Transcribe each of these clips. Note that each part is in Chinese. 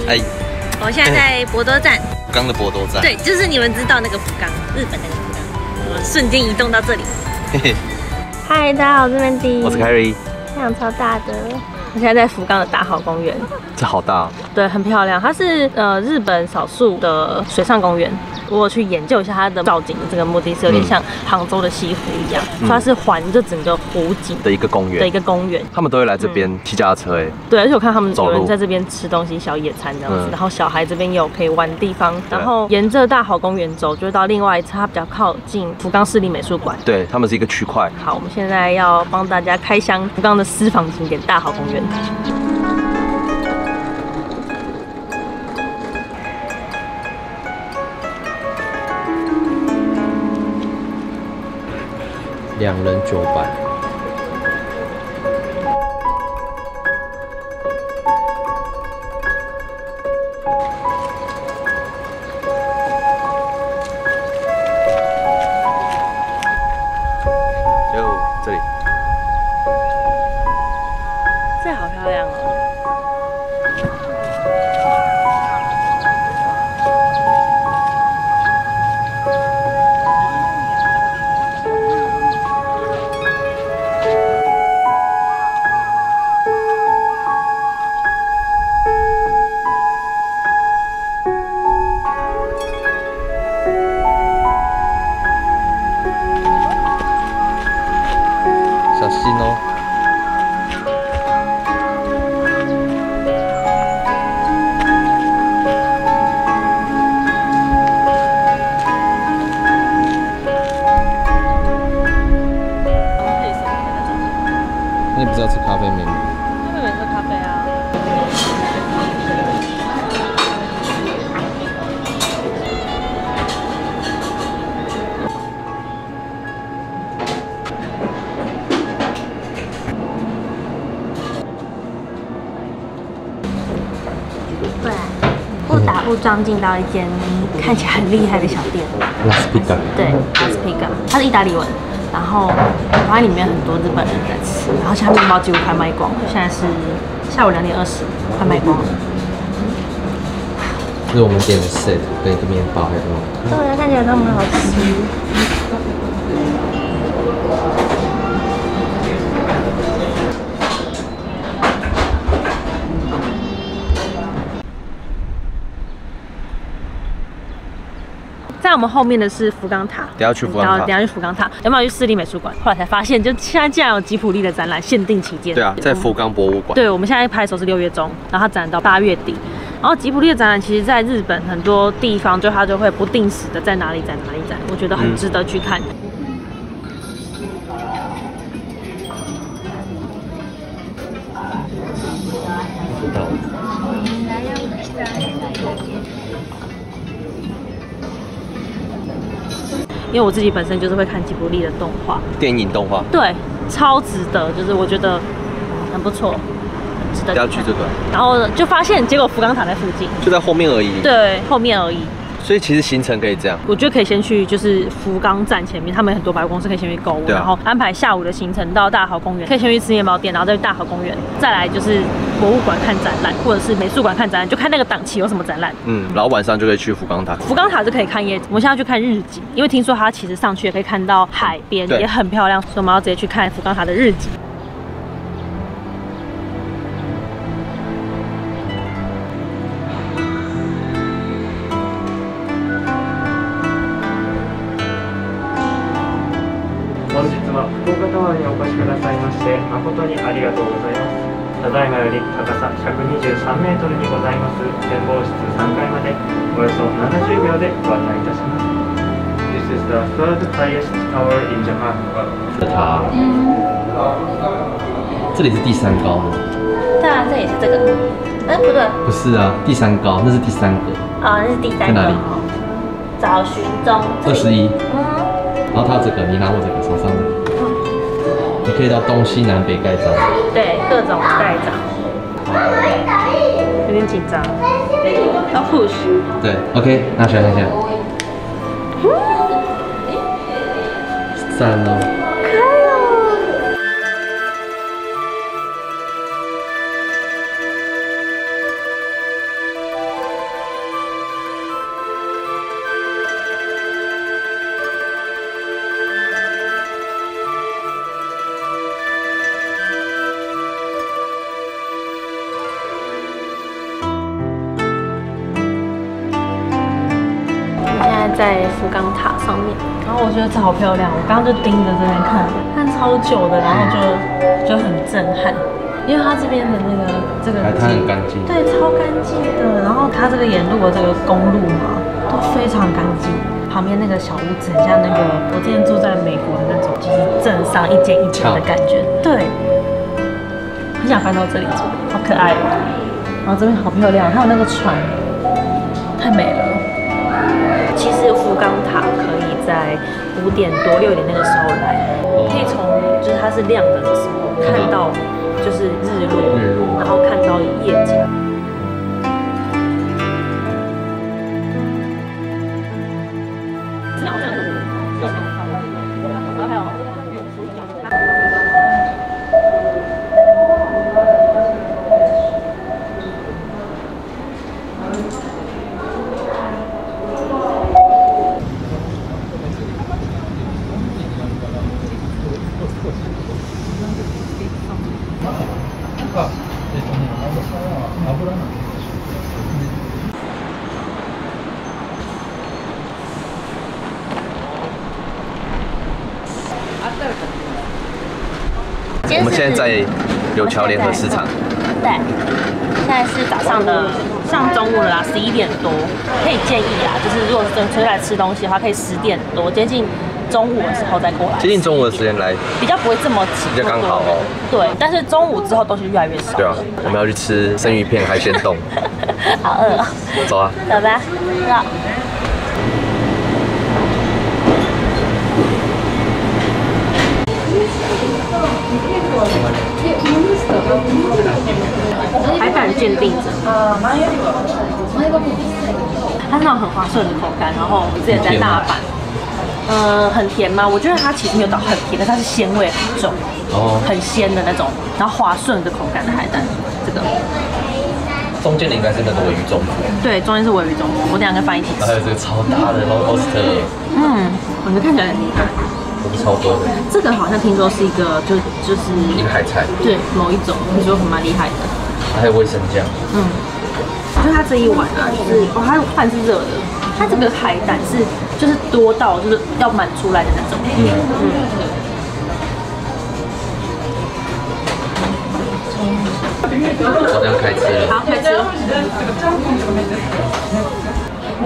哎，我现在在博多站，福冈的博多站。对，就是你们知道那个福冈，日本那个福冈。我们瞬间移动到这里。嘿嘿。嗨，大家好，我是 Mandy。我是 Carrie。太阳超大的。我现在在福冈的大好公园。这好大哦。对，很漂亮。它是日本少数的水上公园。我有去研究一下它的造景的这个目的是有点像杭州的西湖一样，它是环着整个湖景的一个公园。他们都会来这边骑脚踏车哎。对，而且我看他们有人在这边吃东西、小野餐这样子，然后小孩这边有可以玩的地方，然后沿着大好公园走，就到另外一侧，它比较靠近福冈市立美术馆。对，他们是一个区块。好，我们现在要帮大家开箱福冈的私房景点大好公园。2人900。就这里。这好漂亮哦！小心哦。那你不是要吃咖啡面吗？那边喝咖啡啊。对，误打误撞进到一间看起来很厉害的小店。拉斯皮卡。对，拉斯皮卡，它是意大利文。然后我发现里面很多日本人在吃，然后现在面包几乎快卖光了，现在是下午2点20，快卖光了。这是我们点的 set 跟一个面包，还有什么？对，看起来都很好吃。在我们后面的是福冈塔，等下去福冈塔，等下去福冈塔，有没有去市立美术馆？后来才发现，就现在竟然有吉普力的展览，限定期间。对啊，在福冈博物馆。对，我们现在拍的时候是6月中，然后它展到8月底。然后吉普力的展览，其实在日本很多地方，就它就会不定时的在哪里展，我觉得很值得去看。因为我自己本身就是会看吉卜力的动画，电影动画，对，超值得，就是我觉得很不错，很值得。要去这个，然后就发现，结果福冈塔在附近，就在后面而已。对，后面而已。所以其实行程可以这样，我觉得可以先去就是福冈站前面，他们很多百货公司可以先去购物，然后安排下午的行程到大好公园，可以先去吃面包店，然后再去大好公园，再来就是博物馆看展览，或者是美术馆看展览，就看那个档期有什么展览。然后晚上就可以去福冈塔。福冈塔是可以看夜景，我们现在去看日景，因为听说它其实上去也可以看到海边，也很漂亮，所以我们要直接去看福冈塔的日景。本日は福岡タワーにお越しくださいまして誠にありがとうございます。ただいまより高さ123メートルにございます展望室3階までおよそ70秒でご案内いたします。This is the third highest tower in Japan. 它，这里是第3高吗？对啊，这也是这个。不对。不是啊，第3高，那是第3个。啊，那是第3个。在哪里？找寻中。21。然后它这个，你拿我这个手上的，你可以到东西南北盖章。对，各种盖章。有点紧张，要 push。对 ，OK， 拿起来看一下。赞哦。在福冈塔上面，然后我觉得这好漂亮，我刚刚就盯着这边看超久的，然后就很震撼，因为它这边的那个这个海滩很干净，对，超干净的，然后它这个沿路的这个公路嘛都非常干净。旁边那个小屋子很像那个我之前住在美国的那种，就是镇上一间一间的感觉。对，很想搬到这里住，好可爱哦。然后这边好漂亮，还有那个船，太美了。其实福冈塔可以在5点多6点那个时候来，可以从就是它是亮的时候看到就是日落，然后看到夜景。我们现在在柳桥联合市场。对，现在是早上的，上中午了啦，11点多。可以建议啦，就是如果是纯粹来吃东西的话，可以10点多，接近中午的时候再过来。接近中午的时间来，比较不会这么挤，比较刚好哦。对，但是中午之后东西越来越少。对啊，我们要去吃生鱼片、海鲜冻。好饿哦。走啊。走吧，走。海胆鉴定者，它是那种很滑顺的口感。然后我之前在大阪，很甜吗？我觉得它其实没有到很甜，但它是鲜味很重，很鲜的那种，然后滑顺的口感的海胆。这个中间的应该是那个鲔鱼中腹，对，中间是鲔鱼中腹，我两个放一起吃。还有这个超大的 lobster， 我觉得看起来很厉害。超多的。这个好像听说是一个就是一个海菜，对，某一种，听说很蛮厉害的。还有味噌酱。就它这一碗啊，就是它的饭是热的，它这个海胆是就是多到就是要满出来的那种。我这样开吃了。好，开吃。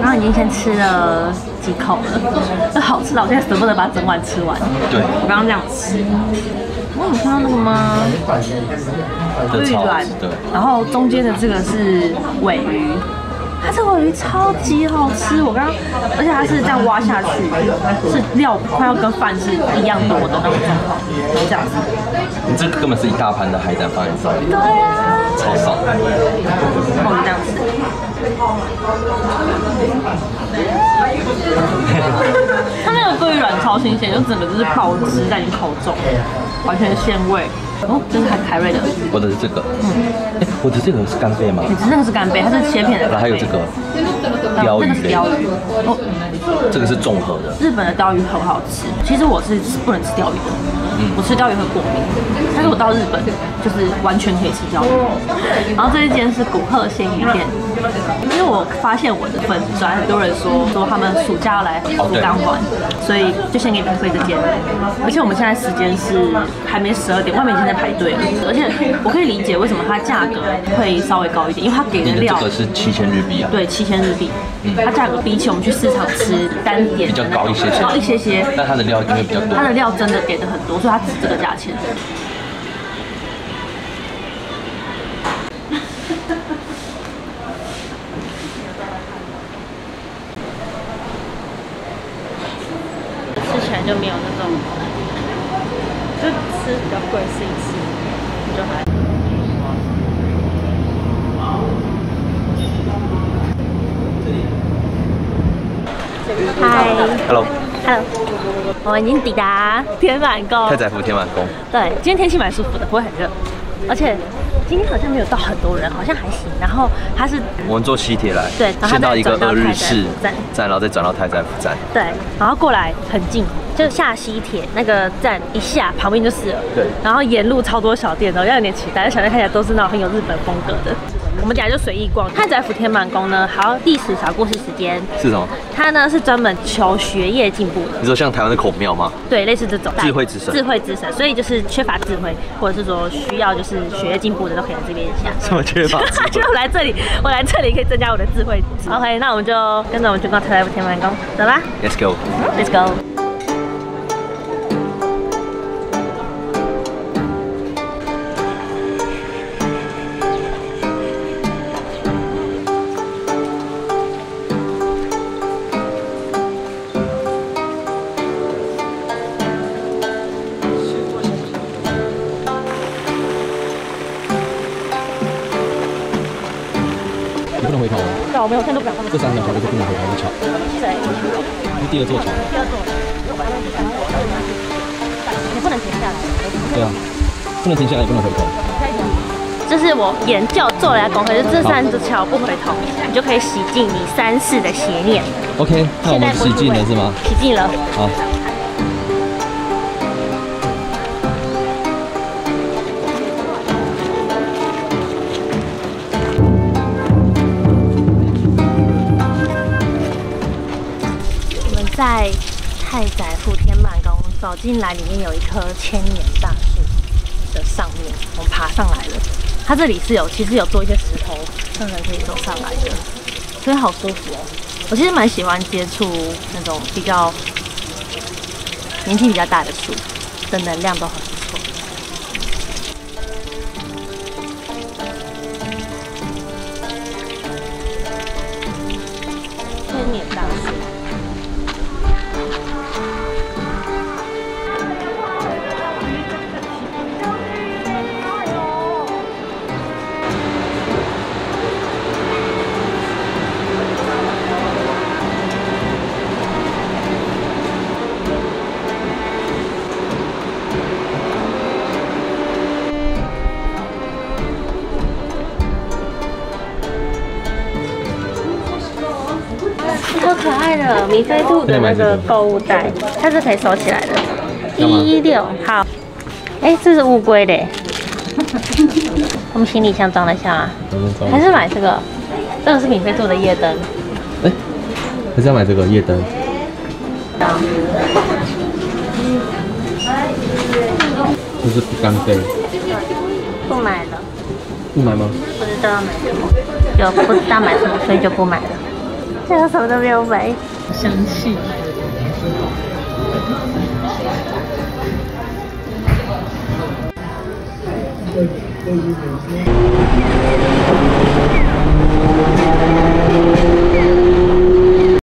然后已经先吃了几口了，好吃到我现在舍不得把整碗吃完。对，我刚刚这样吃。你看到那个吗？绿卵，对。然后中间的这个是鲔鱼，它这鲔鱼超级好吃。我刚刚，而且它是这样挖下去，是料快要跟饭是一样多的那种状况，这样子。你这个根本是一大盘的海胆放在上面。对啊。超少。然后这样吃。它那个桂鱼卵超新鲜，就整个就是爆汁在你口中，完全鲜味。这是凯瑞的。我的是这个。我的这个是干贝吗？那个是干贝，它是切片的。然后还有这个鲷鱼。鲷鱼。这个是综合的。日本的鲷鱼很好吃，其实我是不能吃鲷鱼的，我吃鲷鱼会过敏。但是我到日本就是完全可以吃鲷鱼。然后这一间是古贺鲜鱼店，因为我发现我的粉专很多人说他们暑假要来福冈玩，所以就先给你们推这间。而且我们现在时间是还没12点，外面已经在排队了。而且我可以理解为什么它价格会稍微高一点，因为它给的料这个是7000日币啊。对，7000日币。它价格比起我们去市场吃单点比较高一些，但它的料因为比较多，它的料真的给的很多，所以它值这个价钱。吃起来就没有那种，就吃比较贵，吃一次就还。嗨 ，Hello， 我们已经抵达天满宫，太宰府天满宫。对，今天天气蛮舒服的，不会很热，而且今天好像没有到很多人，好像还行。然后它是我们坐西铁来，对，先到一个2日市站，然后再转到太宰府站。对，然后过来很近，就下西铁那个站一下旁边就是了。对，然后沿路超多小店的，我有点期待，小店看起来都是那种很有日本风格的。我们等下就随意逛。太宰府天满宫呢，好，历史小故事时间是什么？它呢是专门求学业进步的。你说像台湾的孔庙吗？对，类似这种智慧之神。智慧之神，所以就是缺乏智慧，或者是说需要就是学业进步的，都可以来这边一下。什么缺乏智慧？就我来这里可以增加我的智慧值。OK， 那我们就跟着我们去逛太宰府天满宫，走啦 ！Let's go。Let's go。你不能回头哦。对，我没有，现在都不想看。这3条桥就是不能回头的桥。对。是第2座桥。第2座。你不能停下来。对啊，不能停下来，也不能回头。就是我研究做了一下功课，就这3座桥不回头，你就可以洗净你3世的邪念。OK， 那我们洗净了是吗？洗净了。好。在太宰府天满宫走进来，里面有一棵千年大树的上面，我们爬上来了。它这里是其实有做一些石头，让人可以走上来的，所以好舒服哦。我其实蛮喜欢接触那种比较年纪比较大的树，的能量都很不错。千年大树。超可爱的米菲兔的那个购物袋，它是可以收起来的。116好，哎，这是乌龟的，我们行李箱装得下吗？还是买这个？这个是米菲兔的夜灯。哎，还是要买这个夜灯。这是不干杯。不买了。不买吗？不知道要买什么，就不知道买什么，所以就不买了。这个什么都没有买，生气。